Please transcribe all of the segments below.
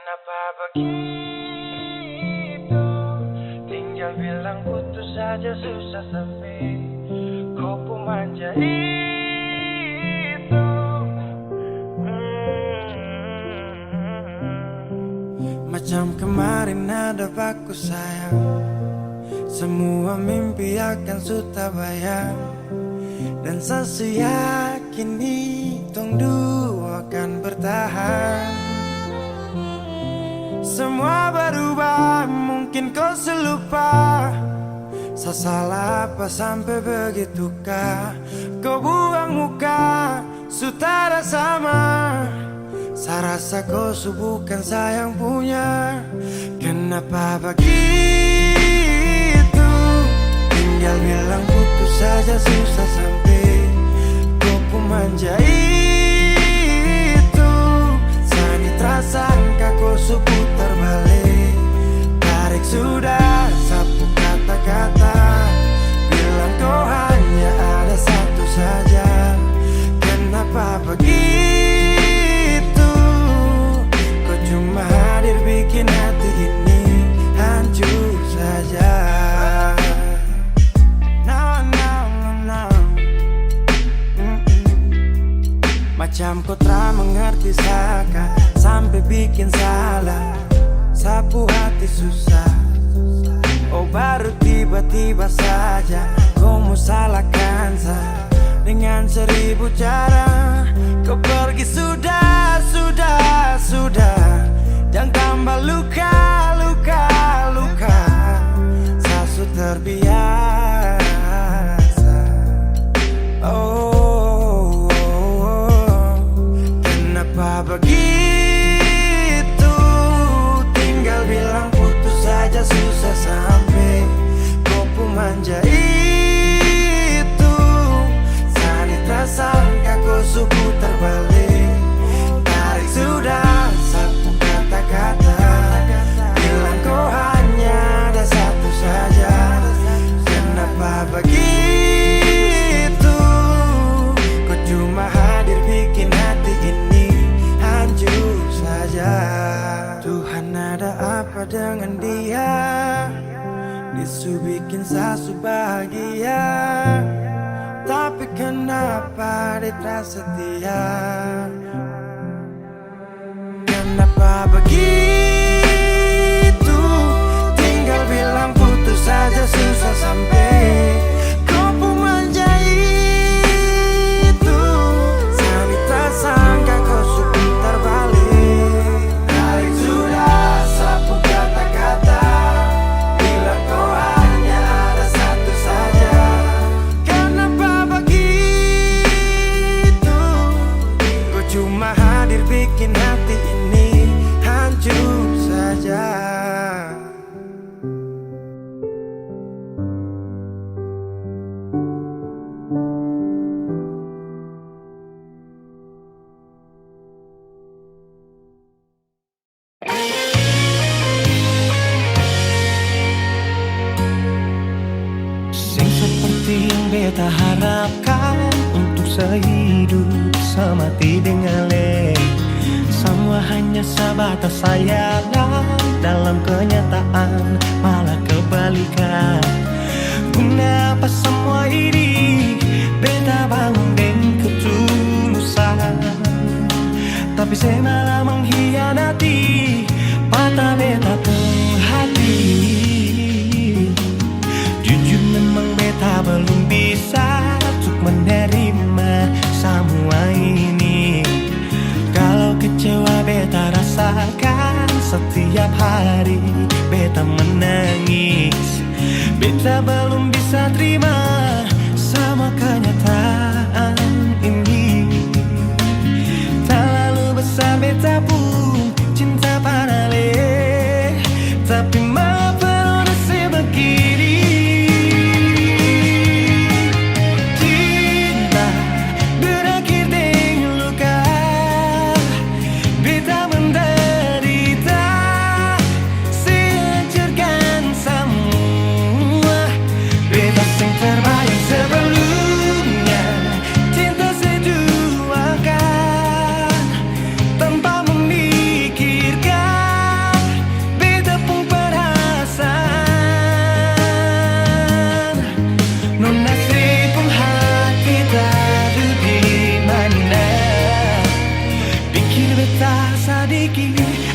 Kenapa begitu? Tinggal bilang putus saja susah sampai kau pun manja itu. Macam kemarin ada aku sayang, semua mimpi akan sudah bayang. Dan saya yakin tong dua akan bertahan. Semua berubah, mungkin kau selupa. Saya salah apa sampai begitukah? Kau buang muka, sutara sama. Saya rasa kau bukan saya yang punya. Kenapa begitu? Tinggal bilang putus saja susah sampai kau pun manja itu. Sani tersangka kau putar balik, tarik sudah sapu kata-kata. Bilang kau hanya ada satu saja. Kenapa begitu? Kau cuma hadir bikin hati ini hancur saja. Macam kau tak mengerti saka, sampai bikin salah, sapu hati susah. Oh baru tiba-tiba saja kau mau salahkan saya dengan 1000 cara. Kau pergi sudah. Jangan tambah luka. Saya sudah terbiasa. Oh, kenapa begitu? Tinggal bilang putus saja susah sampai kau pun manja itu. Sani tersangka kau putar balik, tarik sudah sapu kata-kata. Bilang kau hanya ada satu saja. Kenapa begitu? Kau cuma hadir bikin hati ini hancur saja. Tuhan ada apa dengan dia? Disu bikin sasu bahagia, tapi kenapa dia tak setia? Kenapa begitu? Tinggal bilang putus saja susah sampai kau pun manja itu. Sani tersangka kau putar balik, tarik sudah sapu kata-kata. Bilang kau hanya ada satu saja. Kenapa begitu? Kau cuma hadir bikin hati ini hancur saja. Sing seperti yang beta harapkan, untuk sehidup semati dengan le. Semua hanya sebatas sayangan, dalam kenyataan malah kebalikan. Guna apa semua ini? Beta bangun dengan ketulusan, tapi saya malah mengkhianati. Patah beta hati. Jujur memang beta belum bisa untuk menerima semua ini. Kalau kecewa beta rasakan setiap hari, beta menangis. Beta belum bisa terima sama kenyataan ini. Tak lalu besar beta pun cinta padale, tapi maaf baru nasib begini. Cinta berakhir dengan luka, beta menderita, sehancurkan semua. Beta sing terbayang sebelumnya,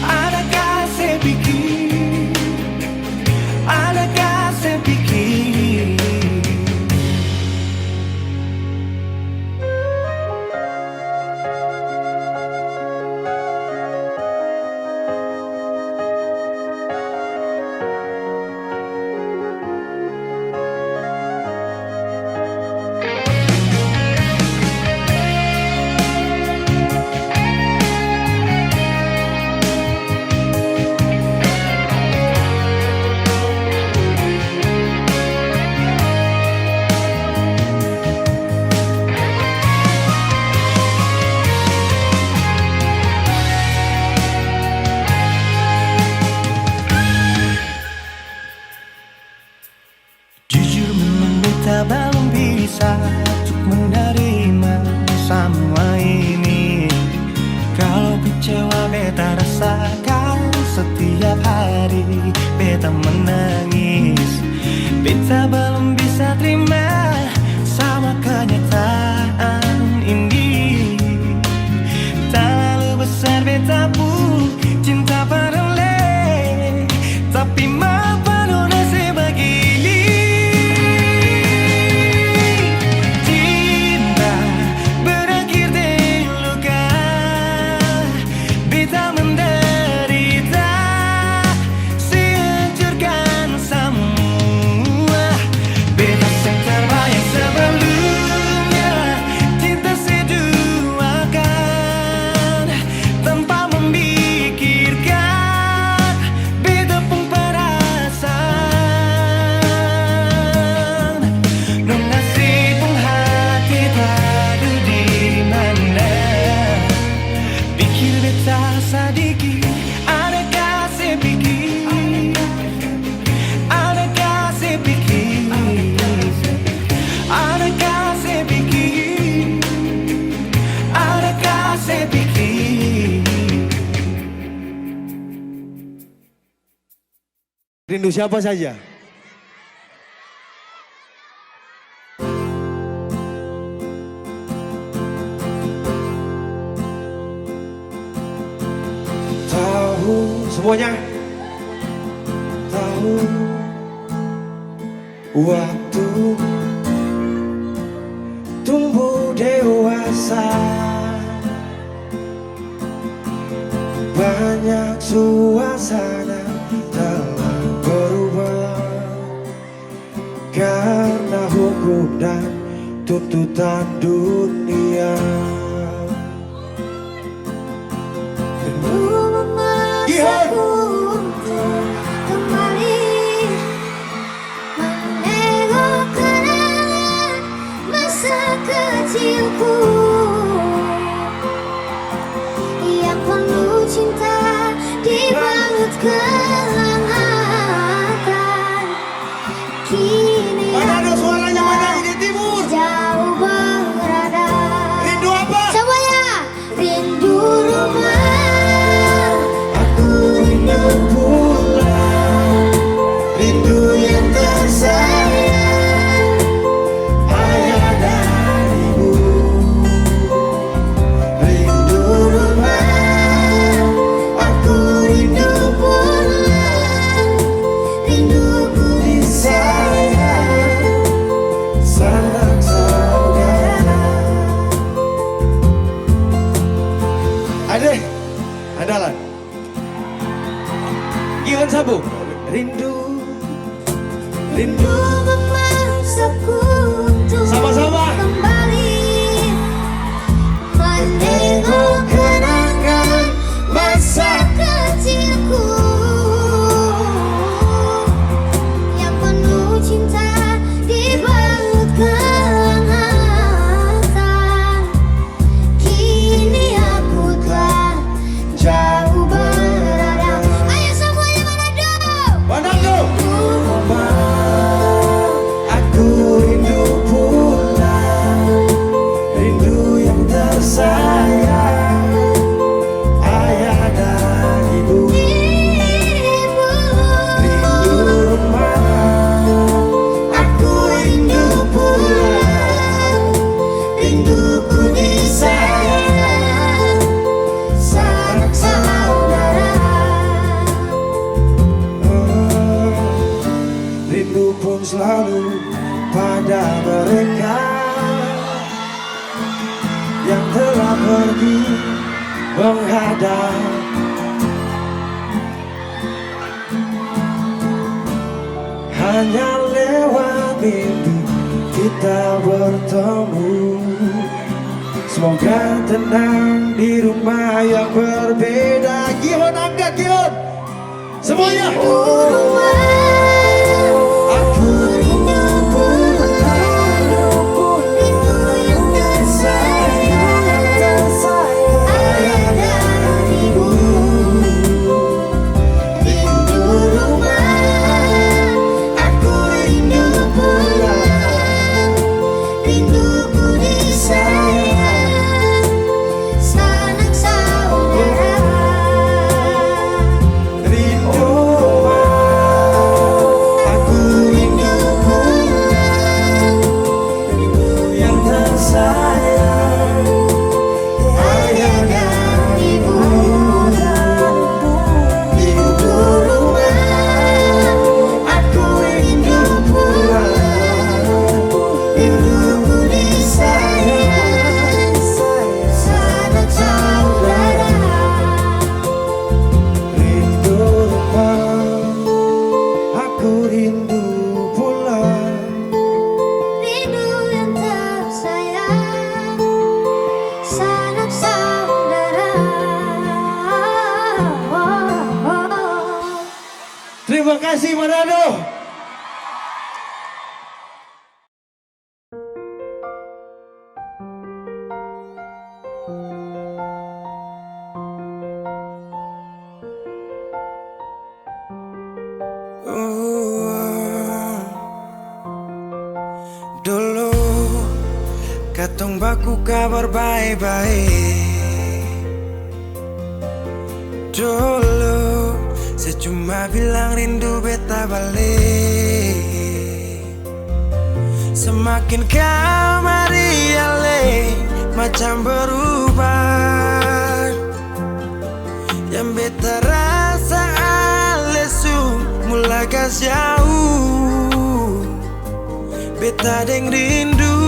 adakah saya pikir, adakah saya pikir. Jujur memang beta belum bisa untuk menerima semua ini. Kalau kecewa beta rasakan setiap hari, beta menangis. Beta belum bisa terima sama kenyataan ini. Terlalu besar beta pun cinta pada le, tapi mengapa nona sebegini. Sadiki, adakah saya pikir, adakah saya pikir, adakah saya pikir, adakah saya pikir. Rindu siapa saja? Semuanya tahu waktu tumbuh dewasa, banyak suasana telah berubah karena hukum dan tuntutan dunia. Aku untuk kembali menengok kenangan masa kecilku yang penuh cinta dibalut kehangatan. Kini mana ada suaranya, mana ini timur? Jauh berada. Rindu apa? Semuanya rindu rumah. Rindu yang tersayang, ayah dan ibu. Rindu rumah, aku rindu pulang. Rinduku disayang, sanak saudara. Adek, andalan Iwan Sabung. Rindu, rindu memaksaku untuk sama-sama kembali menengok kenangan masa kecilku yang penuh cinta dibalut kehangatan. Kini aku telah jauh berada. Ayo semuanya Manado. Manado. Aku rindu pergi menghadap. Hanya lewat mimpi kita bertemu. Semoga tenang di rumah yang berbeda. Gion, angkat Gion semuanya. Aku rindu pulang, rindu yang tersayang, ayah dan ibu. Rindu rumah, aku rindu pulang, rinduku disayang, sanak saudara. rindu aku rindu Pulang, yang tersayang, ayah dan ibu. Rindu rumah, aku rindu pulang, rinduku disayang, sanak saudara. rindu rumah. Aku rindu pulang. Rindu yang tersayang, sanak saudara. Terima kasih Manado. Dulu katong baku kabar baik-baik. Dulu saya cuma bilang rindu beta balik. Semakin kamari ale macam berubah. Yang beta rasa alesu mulai gas jauh. Beta deng rindu.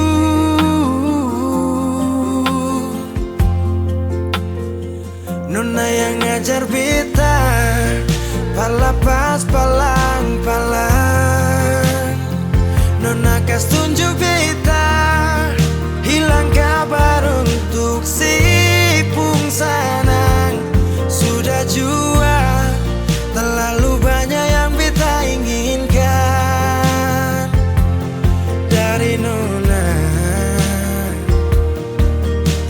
Nona yang ngajar beta palapas palang-palang. Nona kas tunjuk beta hilang kabar untuk si pungsanang. Sudah jua terlalu banyak yang beta inginkan dari Nona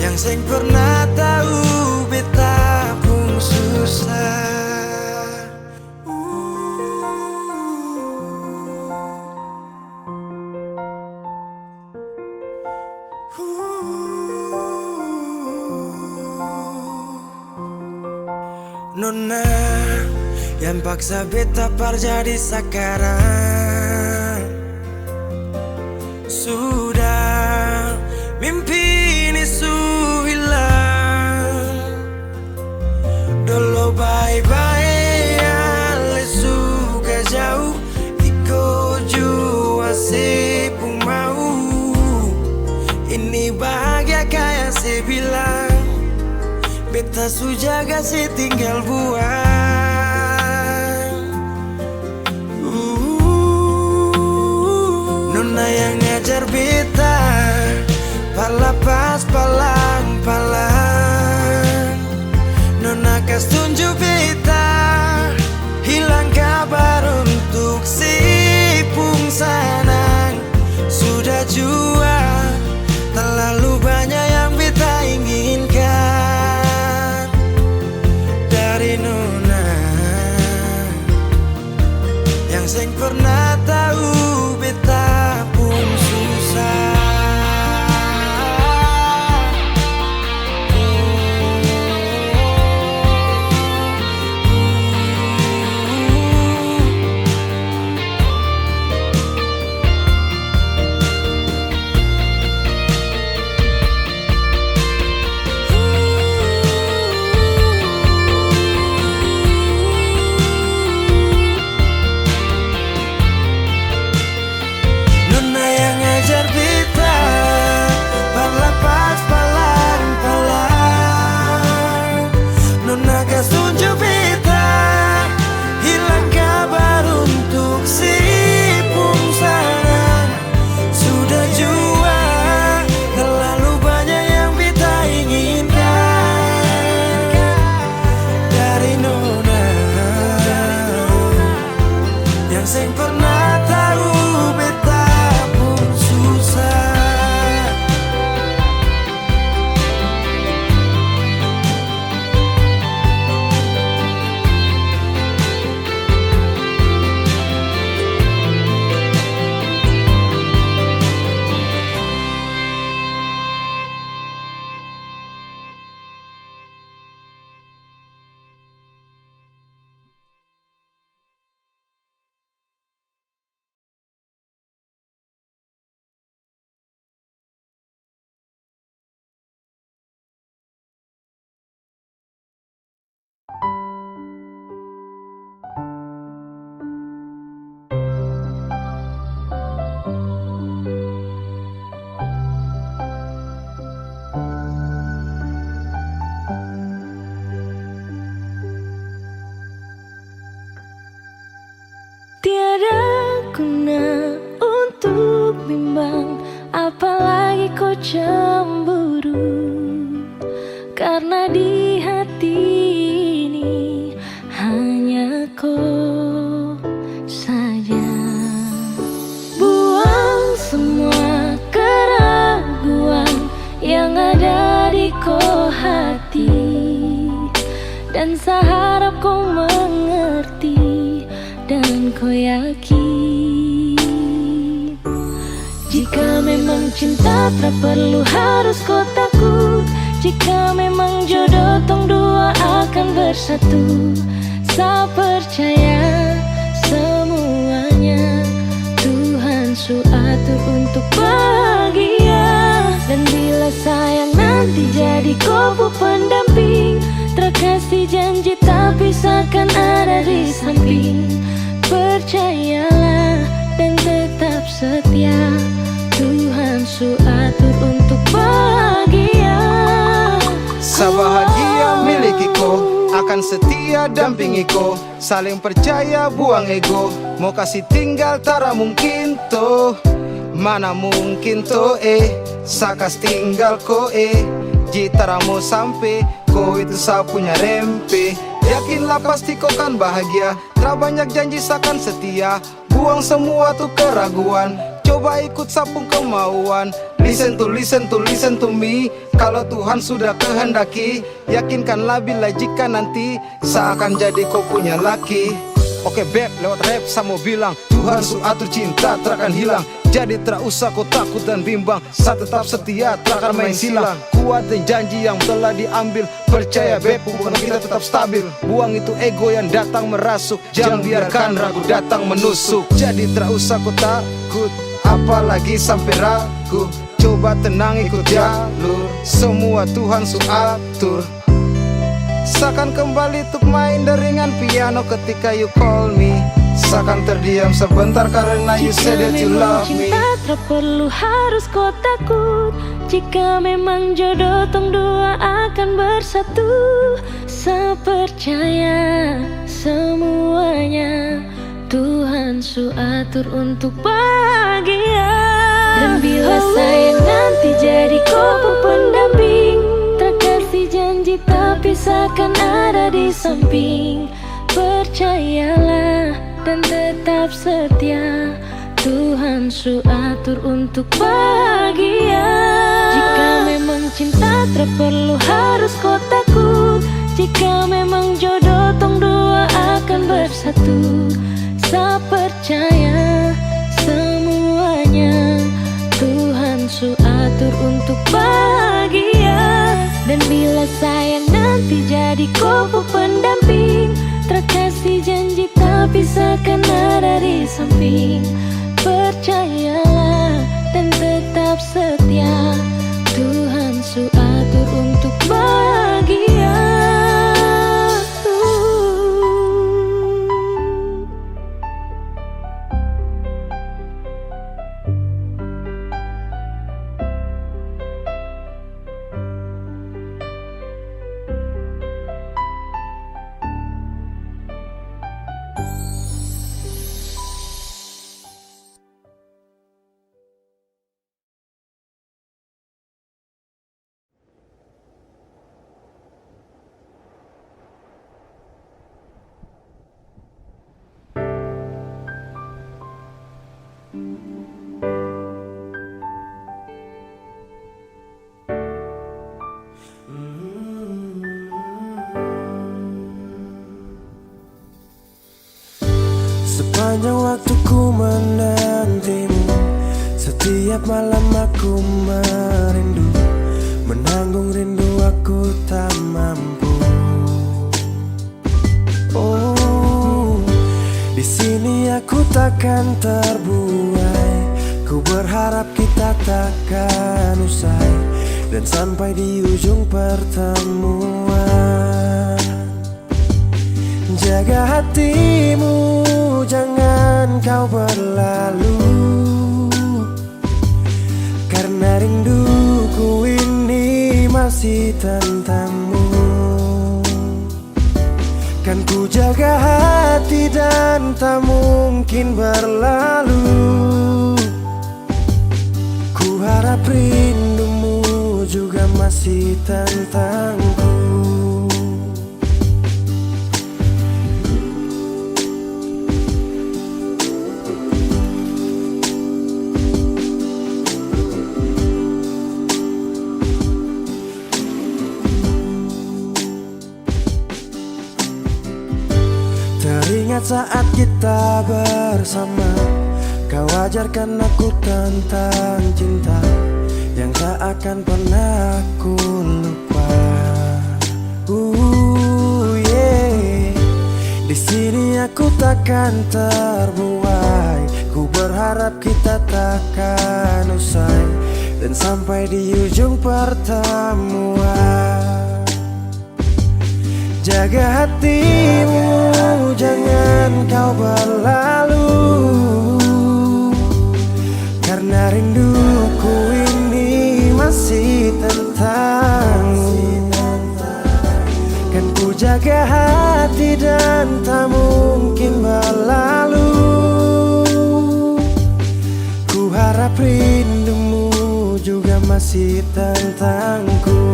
yang seng pernah tahu beta pun susah. Nona yang paksa beta par jadi sekarang. Sudah mimpi ini su hilang. Dulu bye-bye ale suka jauh. Iko jua si pun mau. Ini bahagia kayak si bilang. Beta su jaga si tinggal buang. Nona yang ngajar beta palapas palang-palang. Nona kas tunjuk beta hilang kabar untuk si pungsanang. Sudah jua terlalu banyak yang beta inginkan dari Nona yang seng pernah tahu beta pun susah. Tiada guna untuk bimbang, apalagi kau cemburu. Karena di hati ini hanya kau saja. Buang semua keraguan yang ada di kau hati, dan saya harap kau mengerti dan kau yakin. Jika memang cinta tak perlu harus kau takut. Jika memang jodoh tong dua akan bersatu. Saya percaya semuanya Tuhan su atur untuk bahagia. Dan bila sayang nanti jadi kau pendamping, terkasih janji tapi seakan ada di samping. Percayalah dan tetap setia, Tuhan su atur untuk bahagia. Sabahagia miliki-ko, akan setia dampingi ko. Saling percaya buang ego, mau kasih tinggal tara mungkin toh. Mana mungkin toh sakas tinggal ko jitara mau sampai, ko itu sa punya rempe. Yakinlah pasti kau kan bahagia, tak banyak janji sakan setia. Buang semua tuh keraguan, coba ikut sapung kemauan. Listen to me. Kalau Tuhan sudah kehendaki, yakinkanlah bila jika nanti seakan jadi kau punya laki. Oke beb, lewat rap saya mau bilang, Tuhan su atur cinta takkan hilang. Jadi tak usah kau takut dan bimbang, saya tetap setia takkan main silang. Kuatin janji yang telah diambil, percaya beb hubungan kita tetap stabil. Buang itu ego yang datang merasuk, jangan biarkan ragu datang menusuk. Jadi tak usah kau takut, apalagi sampai ragu. Coba tenang ikut jalur, semua Tuhan su atur. Seakan kembali untuk main deringan piano ketika you call me. Seakan terdiam sebentar karena you said that you love me. Jika memang cinta tak perlu harus kau takut. Jika memang jodoh tong dua akan bersatu. Saya percaya semuanya Tuhan su atur untuk bahagia. Dan bila saya nanti jadi kau pendamping, terkasih janji tapi seakan ada di samping. Percayalah dan tetap setia, Tuhan su atur untuk bahagia. Jika memang cinta tak perlu harus kau takut. Jika memang jodoh tong dua akan bersatu. Saya percaya semuanya Tuhan su atur untuk bahagia. Dan bila sayang nanti jadi kau pendamping, terkasih janji tapi seakan ada di samping. Percayalah dan tetap setia, Tuhan su atur untuk bahagia. Sepanjang waktu ku menantimu, setiap malam aku merindu. Menanggung rindu aku tak mampu. Oh, di sini aku takkan terbuai. Ku berharap kita takkan usai dan sampai di ujung pertemuan. Jaga hatimu, jangan kau berlalu, karena rinduku ini masih tentangmu. Kan ku jaga hati dan dan tak mungkin berlalu. Ku harap rindumu juga masih tentangku. Teringat saat kita bersama, kau ajarkan aku tentang cinta yang tak akan pernah aku lupa. Yeah. Di sini aku takkan terbuai. Ku berharap kita takkan usai dan sampai di ujung pertemuan. Jaga hatimu, jangan kau berlalu, karena rinduku ini masih tentangmu. Kan ku jaga hati dan tak mungkin berlalu. Ku harap rindumu juga masih tentangku.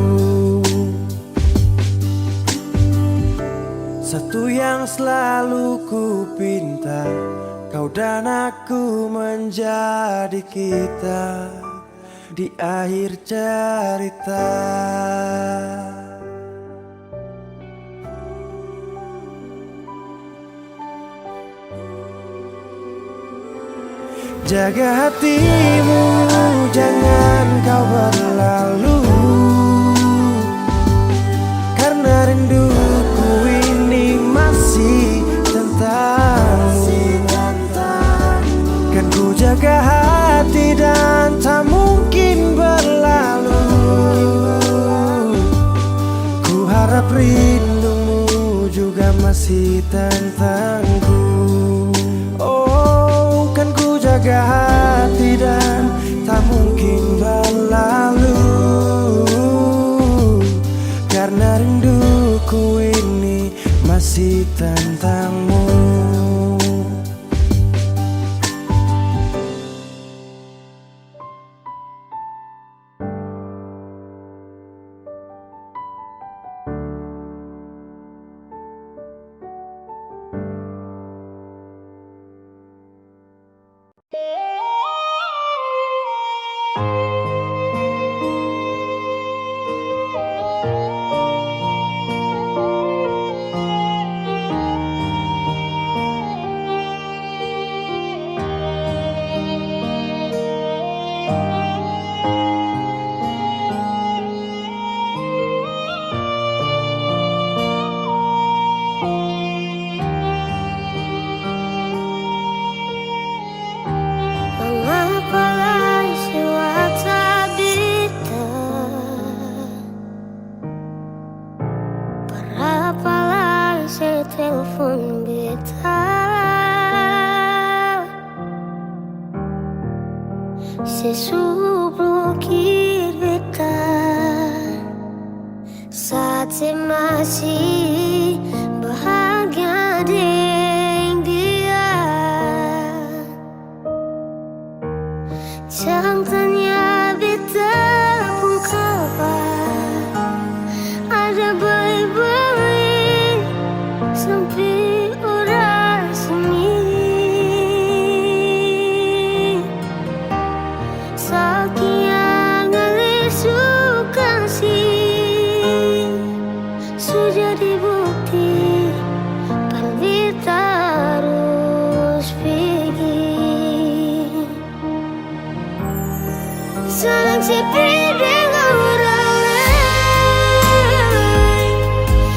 Satu yang selalu ku pinta, kau dan aku menjadi kita di akhir cerita. Jaga hatimu, jangan kau berlalu, karena rinduku ini masih tentangmu. Kan ku jaga hati dan tak mungkin berlalu. Ku harap rindumu juga masih tentangku. Oh, kan ku jaga hati dan tak mungkin berlalu, karena rinduku ini masih tentangmu. Telepon beta, sesublukir beta, saat masih bahagia dengan dia. Jangan tanya beta pun kabar, ada baik-baik sampai orang sini. Saking suka sih sudah dibukti, pan beta harus pergi. Saling sepi dengan orang lain,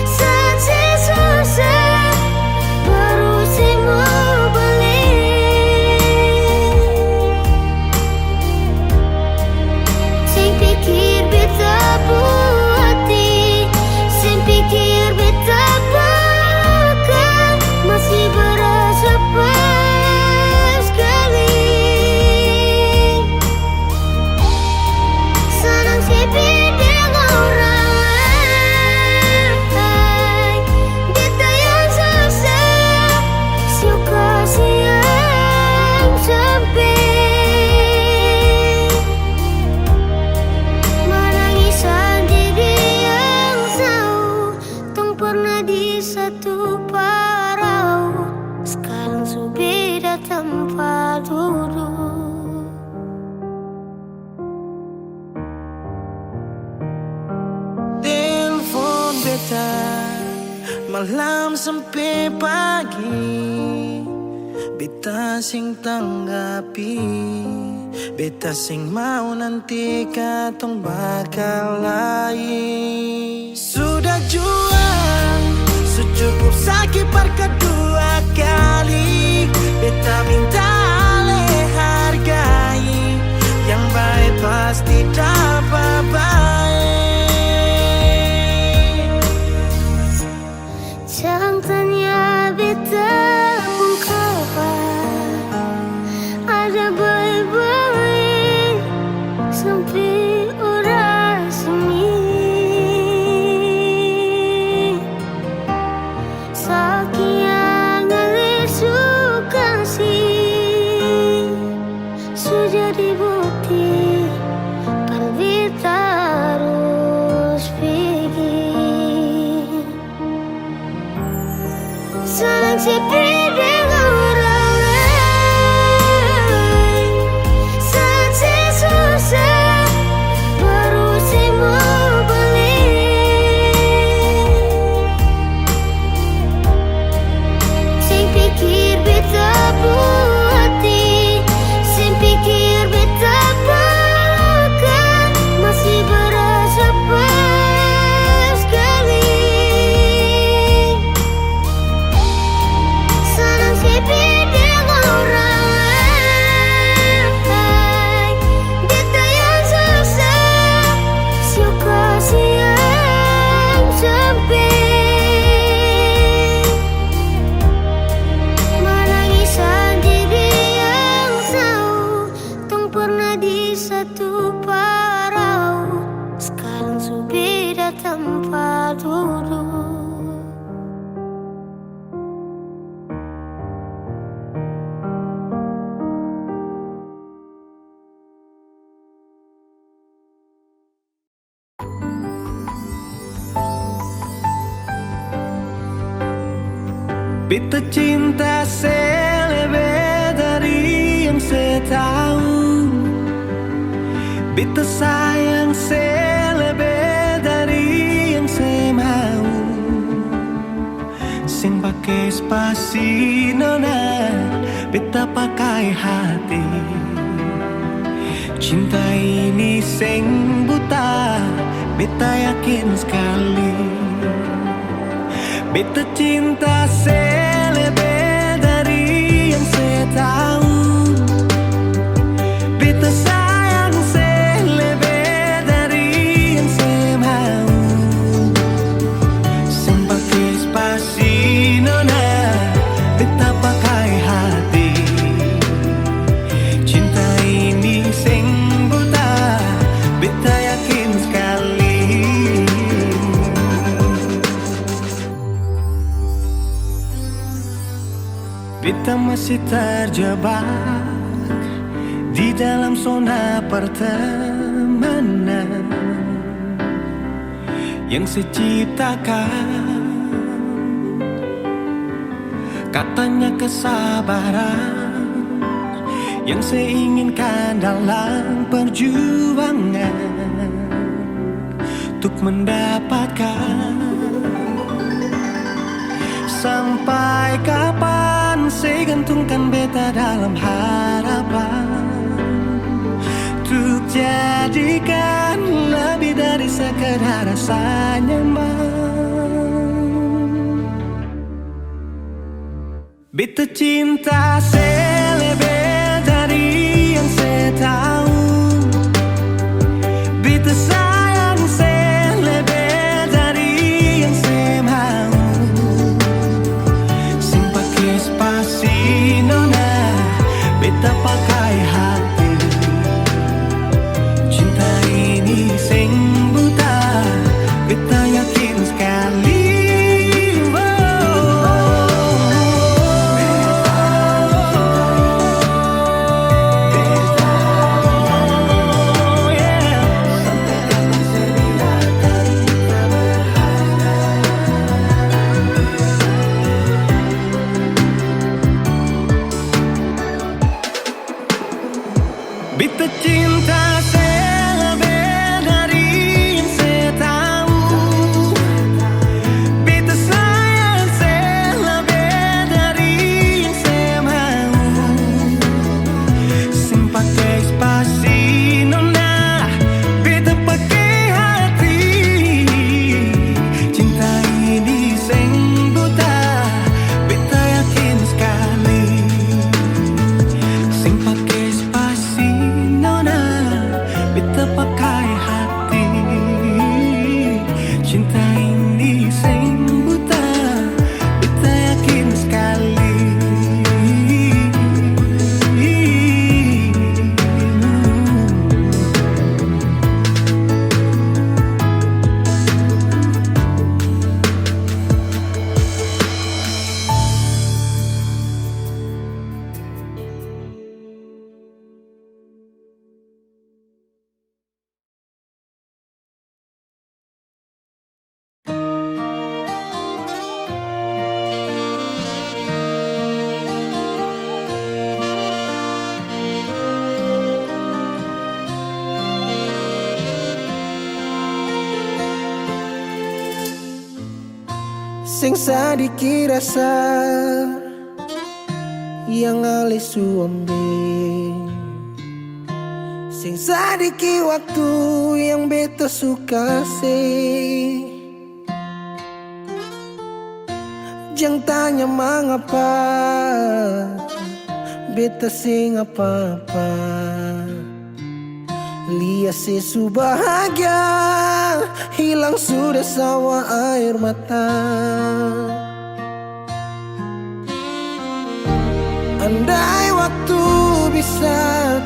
saat susah baru semua balik. Sing pikir beta hati, sing pikir beta bakal masih berasa pas sekali. malam sampai pagi, beta sing tanggapi, beta sing mau nanti katong bakal lain. Sudah jual, secukup sakit per kedua kali, beta minta alih hargai, yang baik pasti dapat baik. Jangan tanya beta pun kapan ada baik-baik sampai orang sini. Sekian kali suka sih sudah dibukti, kan beta harus pergi. Saling sepi dengan orang lain, saat susah baru sih mau balik. Sing pikir beta hati, sing pikir beta bahkan masih berasa pas sekali. Senang sepi dengan orang lain, beta yang susah, suka siang sampai menangis sendiri yang tahu tong pernah di satu parau, sekarang su beda tempat duduk. Beta cinta selebih dari yang saya tahu, beta sayang selebih dari yang saya mau. Sing pakai spasi nona, beta pakai hati. Cinta ini sing buta, beta yakin sekali. Beta cinta selebih dari yang saya tahu, beta sayang selebih dari yang saya mau. Sing pakai spasi nona, beta pakai hati. Cinta ini sing buta, beta yakin sekali. Beta masih terjebak di dalam zona pertemanan yang saya ciptakan. Katanya kesabaran yang saya inginkan dalam perjuangan untuk mendapatkan. Sampai kapan saya gantungkan beta dalam harapan untuk jadikan lebih dari sekedar rasa nyaman. Beta cinta selebih dari yang saya tahu, beta sayang selebih dari yang saya mau. Sing pakai spasi nona, beta pakai hati. Cinta ini sing buta, beta yakin sekali. sing sadiki rasa yang ale suambe, sing sadiki waktu yang beta suka sih. Jangan tanya mengapa beta sing apa-apa, lihat sesu bahagia hilang sudah sawa air mata. Andai waktu bisa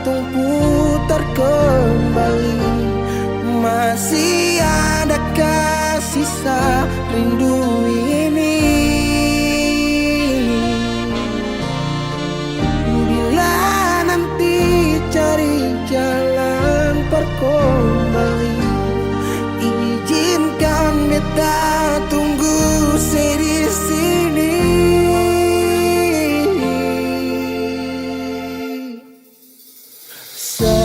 tung putar kembali, masih adakah sisa rindu ini? Bila nanti cari jalan kembali, izinkan beta tunggu di sini. Sampai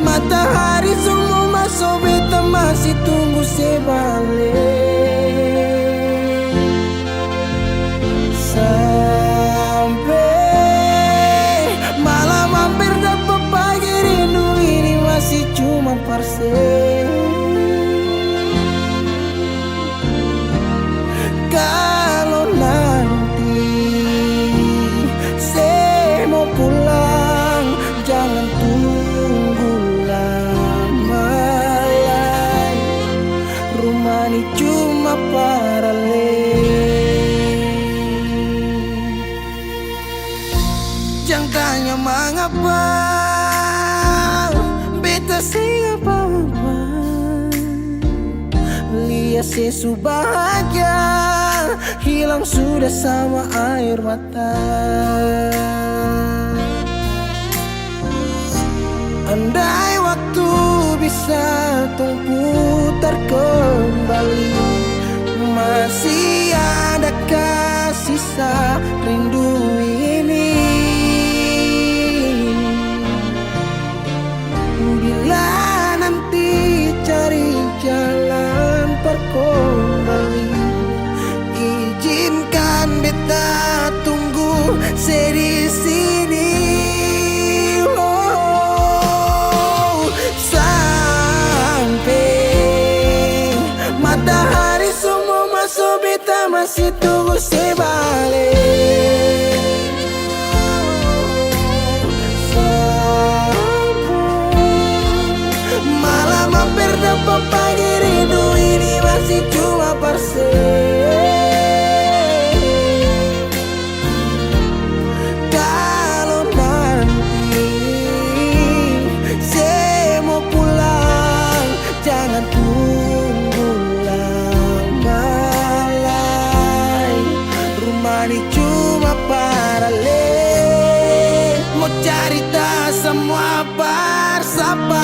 matahari semua masuk, beta masih tunggu sebalik. Sampai malam hampir dapat pagi, rindu ini masih cuma parse. Kalau nanti saya mau pulang, jangan tunggu lama lagi. Rumah ini cuma paralel. Jangan tanya mengapa beta sing apa-apa, lihat sesu bahagia hilang sudah sama air mata. Andai waktu bisa tung putar kembali, masih adakah sisa rindu ini? Bila nanti cari jalan kembali, izinkan beta tunggu di sini. Oh, sampai matahari semua masuk, beta masih tunggu sebalik. Malam hampir dapat pagi, rindu ini masih cuma parse. Kalau nanti saya mau pulang, jangan tunggu lama lagi. Rumah ini cuma paralel, mau cerita semua bersama.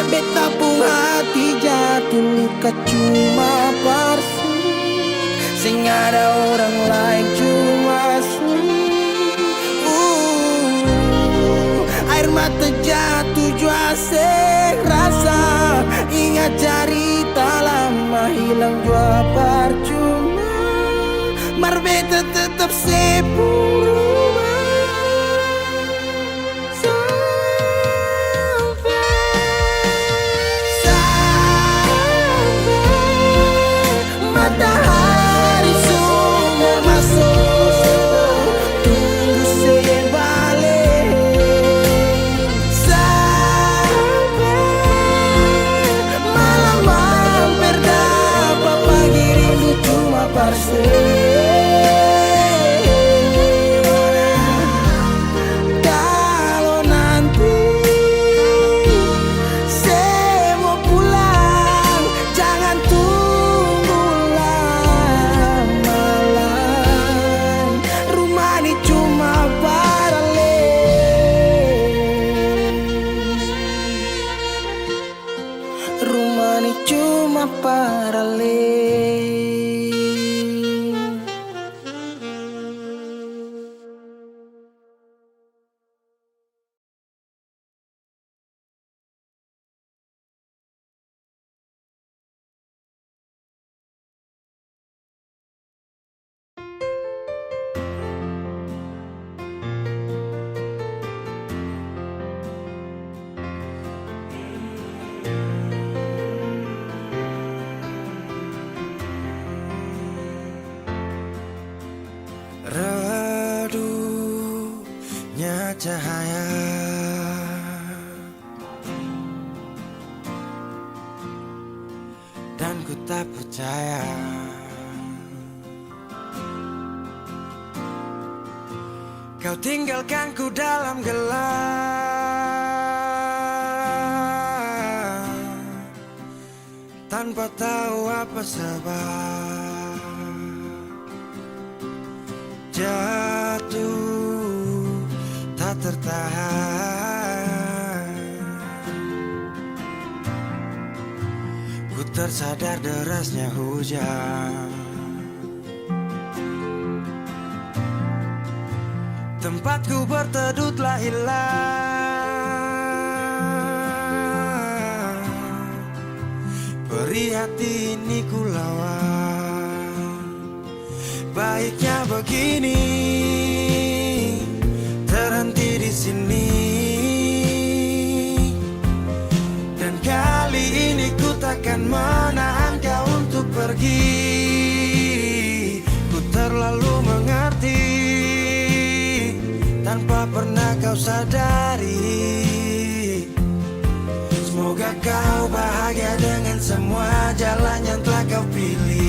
Beta pun hati jatuh luka cuma parsi, sing ada orang lain cuma air mata jatuh jua sing rasa, ingat cerita lama hilang jua percuma. Mar beta tetap sepuluh. Matahari semua masuk, tunggu sebalik. Sampai malam hampir dapat pagi, rindu cuma parse. cahaya, dan ku tak percaya kau tinggalkan ku dalam gelap, tanpa tahu apa sebab. Jatuh tak tertahan, ku tersadar derasnya hujan. Tempatku berteduh telah hilang, perih hati ini ku lawan. Baiknya begini, terhenti di sini. Dan kali ini ku takkan menahan kau untuk pergi. Ku terlalu mengerti, tanpa pernah kau sadari. Semoga kau bahagia dengan semua jalan yang telah kau pilih.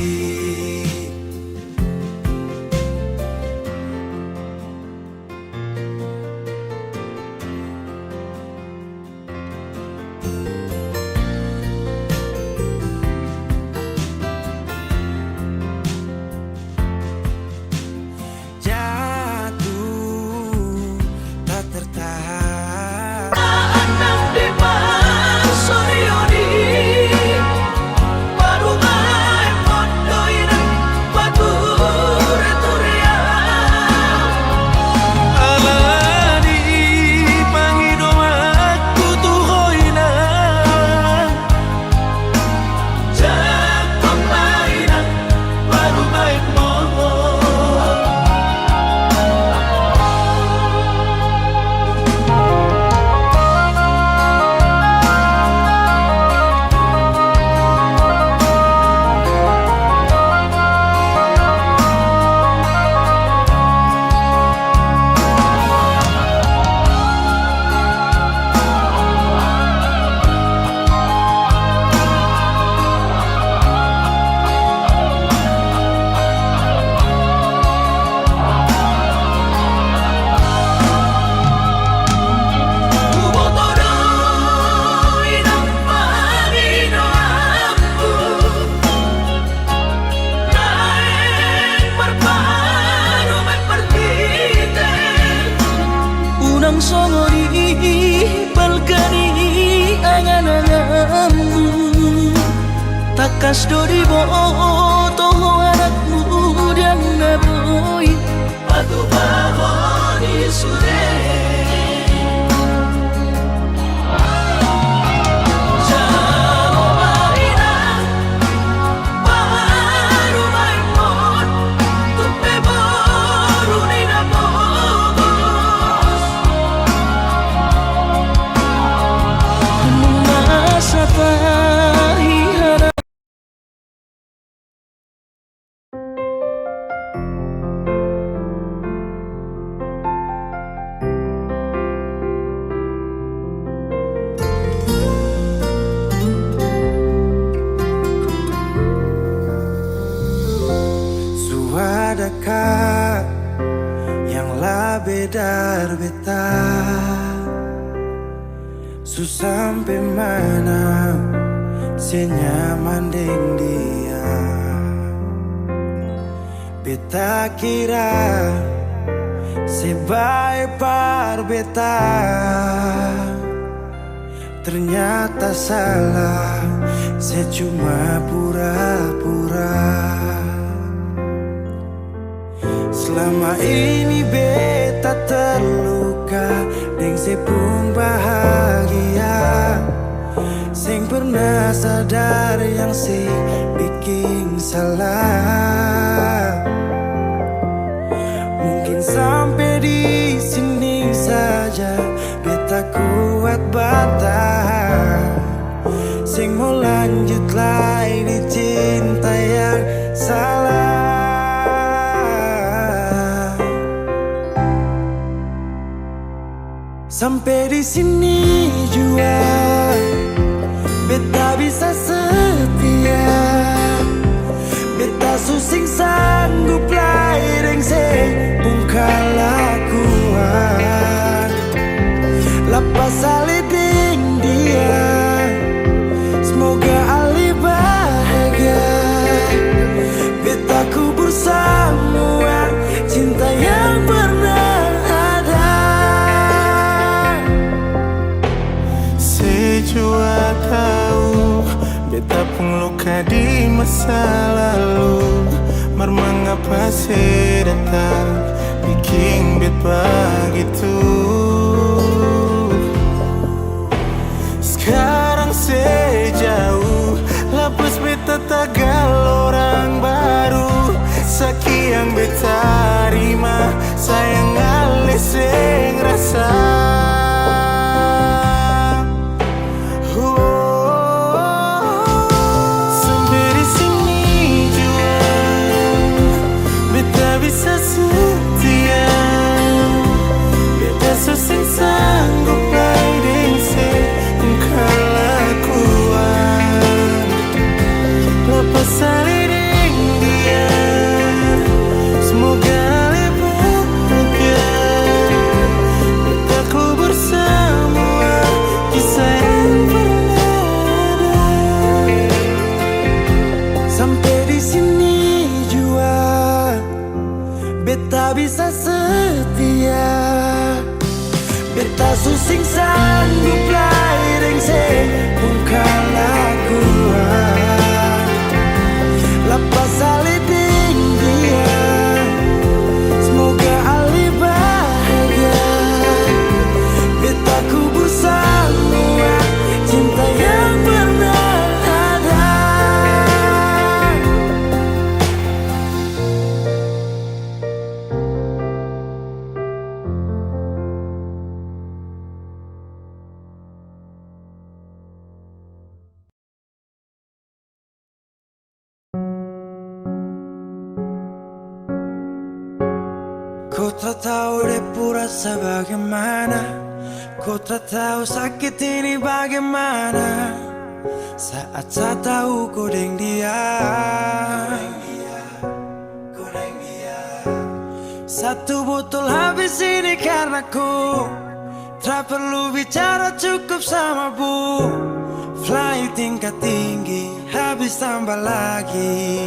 Takas dori bo toho anakmu yang naboy Patu bahoni sure Adakah yang lebih dari beta? Sampai mana senyaman deng dia? Beta kira sebaik par beta, ternyata salah, saya cuma pura-pura. Selama ini beta terluka, deng se pun bahagia. Sing pernah sadar yang se bikin salah. Mungkin sampai di sini saja beta kuat bertahan. Sing mau lanjut lagi di cinta yang salah. Sampai di sini jua beta bisa setia, beta susing sanggup laireng se pungkalakuan lepas aliding dia. Semoga Ali bahagia, beta kubur semua cinta yang pernah ada. Sejua tahu beta pun luka di masa lalu, mengapa sedatang bikin beta begitu. Sekarang sejauh lepas beta tagal orang baru, sekian beta terima sayang aleseng rasa. Sampai di sini jua beta bisa setia, beta susing sanggup laiding se pungkalakuan lepas aliding dia. Semoga Ali bahagia, beta kubur semua kisah yang pernah ada. Sampai di sini jua beta bisa setia, beta susing sanggup laireng se pungkalakuan lepas aliding dia. Semoga Ali bahagia, beta kubur semua cinta yang pernah ada. Kau tak tahu depu rasa bagaimana, kau tak tahu sakit ini bagaimana. Saat saya tahu kau deng dia, satu botol habis ini karena ku tak perlu bicara cukup sama bu. Fly tingkat tinggi habis tambah lagi.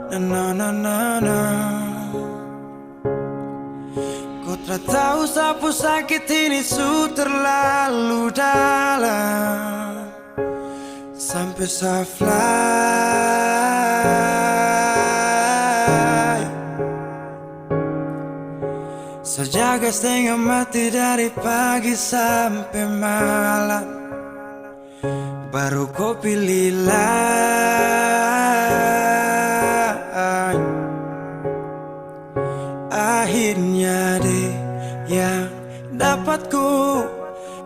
Na na na na. Kau tak tahu sapu sakit ini su terlalu dalam, sampai saya fly. Sejaga setengah mati dari pagi sampai malam, baru kau pilih lain. Akhirnya deh yang dapat ku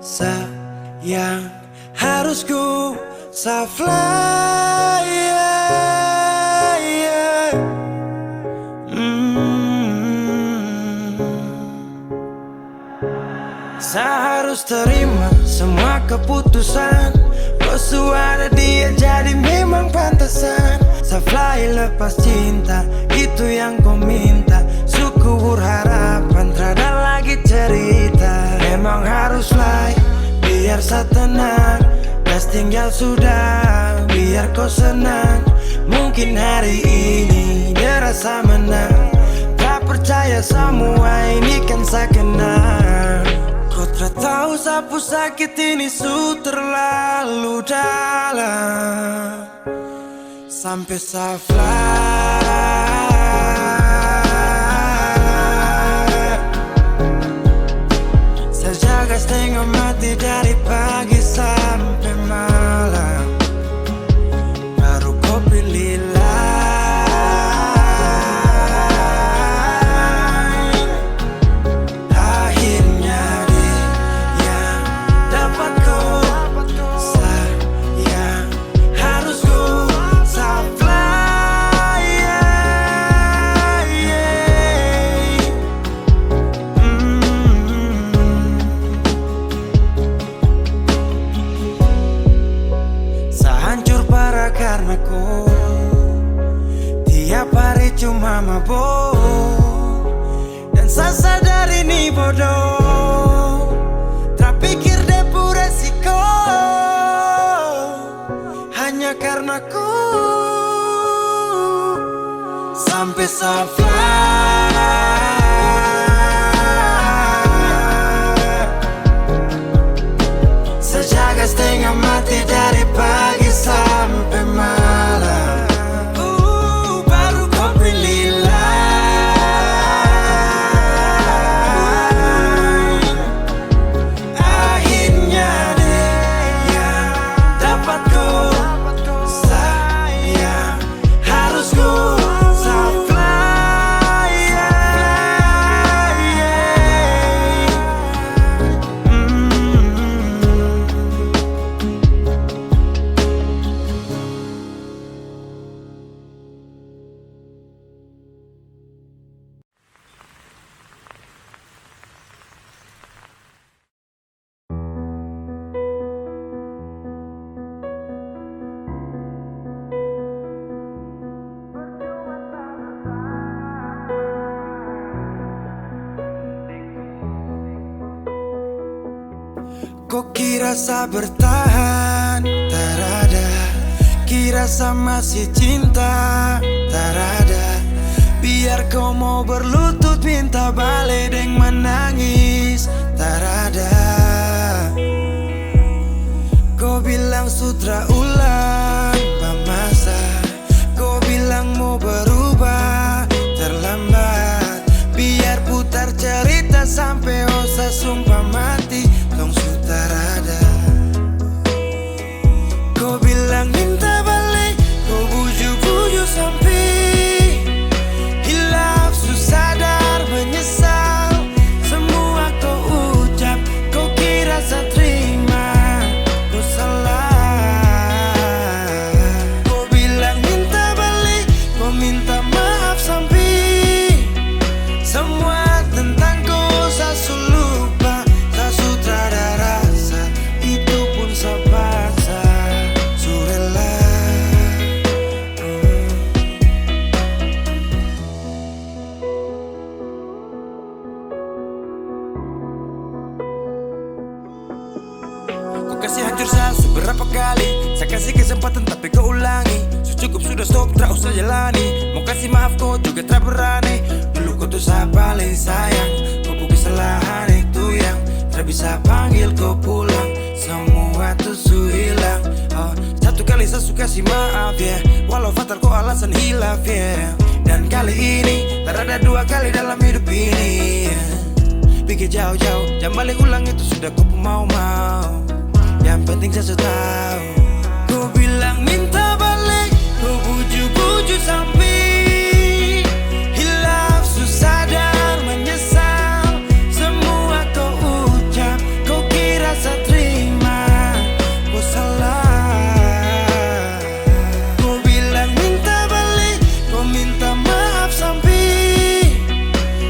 sayang, harus ku fly. Saya harus terima semua keputusan, kau ada dia jadi memang pantasan. Saya fly lepas cinta, itu yang kau minta. Suku berharapan, terada lagi cerita. Memang harus fly, biar saya tenang. Gas tinggal sudah, biar kau senang. Mungkin hari ini dia rasa menang. Tak percaya semua ini kan saya kenal. Kau tak tahu sapu sakit ini su terlalu dalam, sampai saya fly. Saya jaga setengah mati dari pagi sampai malam, baru kau pilih lain. Akhirnya dia yang dapat kau sayang, harus ku fly. Saya sadar ini bodoh, tak pikir depu resiko, hanya karena ku sampai saya fly. Sejaga setengah mati dari pagi sampai malam. Baru kau pilih lain. Akhirnya dia dapat ku sayang. Harus ku kau kira saya bertahan, tak ada. Kira saya masih cinta, tak ada. Biar kau mau berlutut minta balik deng menangis, tak ada. Kau bilang sutra ulang masa, kau bilang mau berubah, terlambat. Biar putar cerita sampai osa sumpah mati, dong sudah ada. Kau bilang minta balik, kau bujuk-bujuk sampai hilaf, susah sadar menyesal. Semua kau ucap, kau kira saya terima, kau salah. Kau bilang minta balik, kau minta maaf sampai semua tentang kau saya lupa. Tak sutradara rasa, itu pun saya paksa. Surela Kau kasih hancur saya seberapa kali. Saya kasih kesempatan tapi kau ulangi. Cukup sudah stop, tak usah jalani. Mau kasih maaf kau juga tak berani. Dulu kau tuh saya paling sayang. Kau bukan kesalahan itu yang tak bisa panggil kau pulang. Semua tuh su hilang. Satu kali saya suka kasih maaf ya, walau fatal kau alasan hilaf ya. Dan kali ini tak ada dua kali dalam hidup ini ya. Pikir jauh-jauh, jangan balik ulang itu sudah kau mau-mau. Yang penting saya sudah tahu. Kau bilang minta balik, kau bujuk-bujuk sampai hilaf, susah sadar menyesal. Semua kau ucap, kau kira saya terima, kau salah. Kau bilang minta balik, kau minta maaf sampai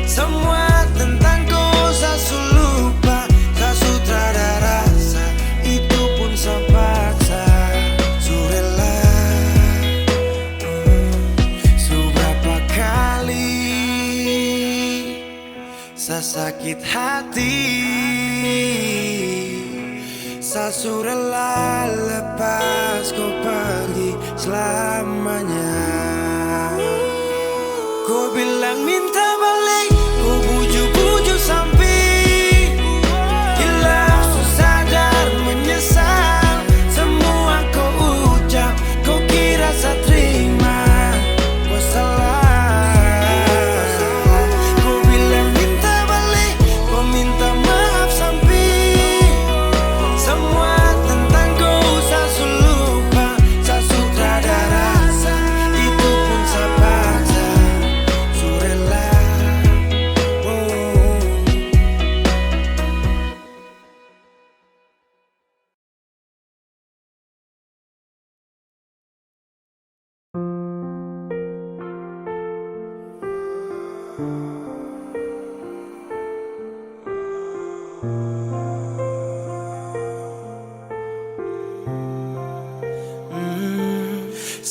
semua tentang kau saya lupa. Tak sutradara rasa, itu pun saya paksa. Surela seberapa kali saya sakit hati, saya surela lepas kau pergi selamanya. Kau bilang minta balik, kau bujuk-bujuk sampai hilaf, susah sadar menyesal. Semua kau ucap, kau kira saya terima, kau salah. Kau bilang minta balik, kau minta maaf sampai semua tentang kau saya lupa. Saya sutradara rasa, itu pun saya paksa. Surela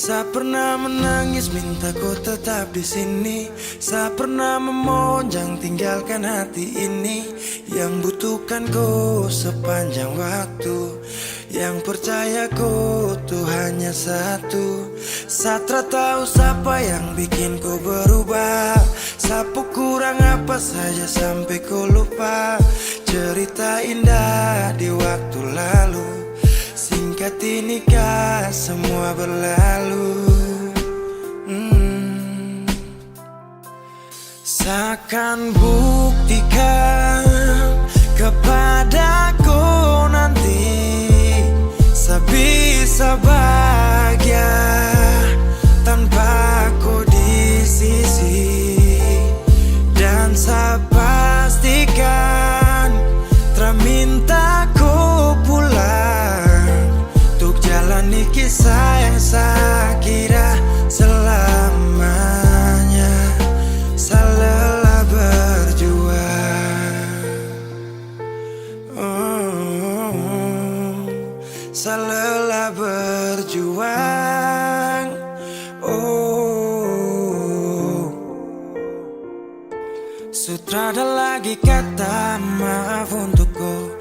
Saya pernah menangis minta kau tetap di sini. Saya pernah memonjang tinggalkan hati ini yang butuhkan kau sepanjang waktu, yang percaya kau tuh hanya satu. Saya tahu siapa yang bikin kau berubah, siapa kurang apa saja sampai kau lupa cerita indah di waktu lalu. Singkat ini kah semua berlalu. Saya akan buktikan kepadaku nanti saya bisa bahagia tanpa kau di sisi. Dan saya pastikan terminta kau pulang untuk jalani kisah yang saya kira selamanya. Saya lelah berjuang, saya lelah berjuang. Sutrada lagi kata maaf untukku,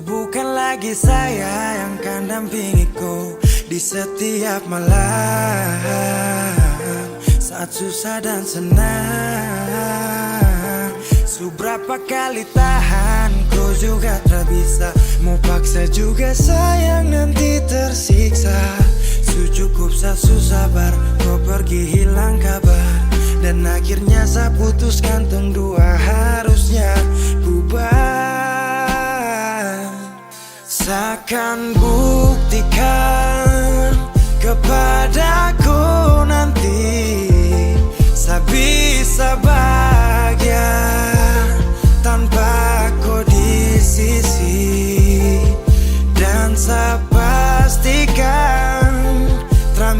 bukan lagi saya yang akan dampingi kau di setiap malam saat susah dan senang. Seberapa kali tahan kau juga tak bisa, mau paksa juga sayang nanti tersiksa. Cukup saya sabar kau pergi hilang kabar, dan akhirnya saya putuskan tong dua harusnya bubar. Saya akan buktikan kepadaku nanti saya bisa bahagia tanpa kau di sisi. Dan saya pastikan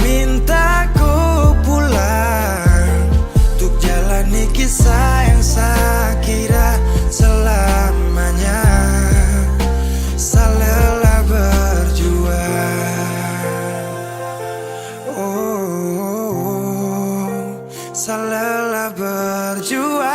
minta kau pulang untuk jalani kisah yang saya kira selamanya. Saya lelah berjuang, saya lelah berjuang.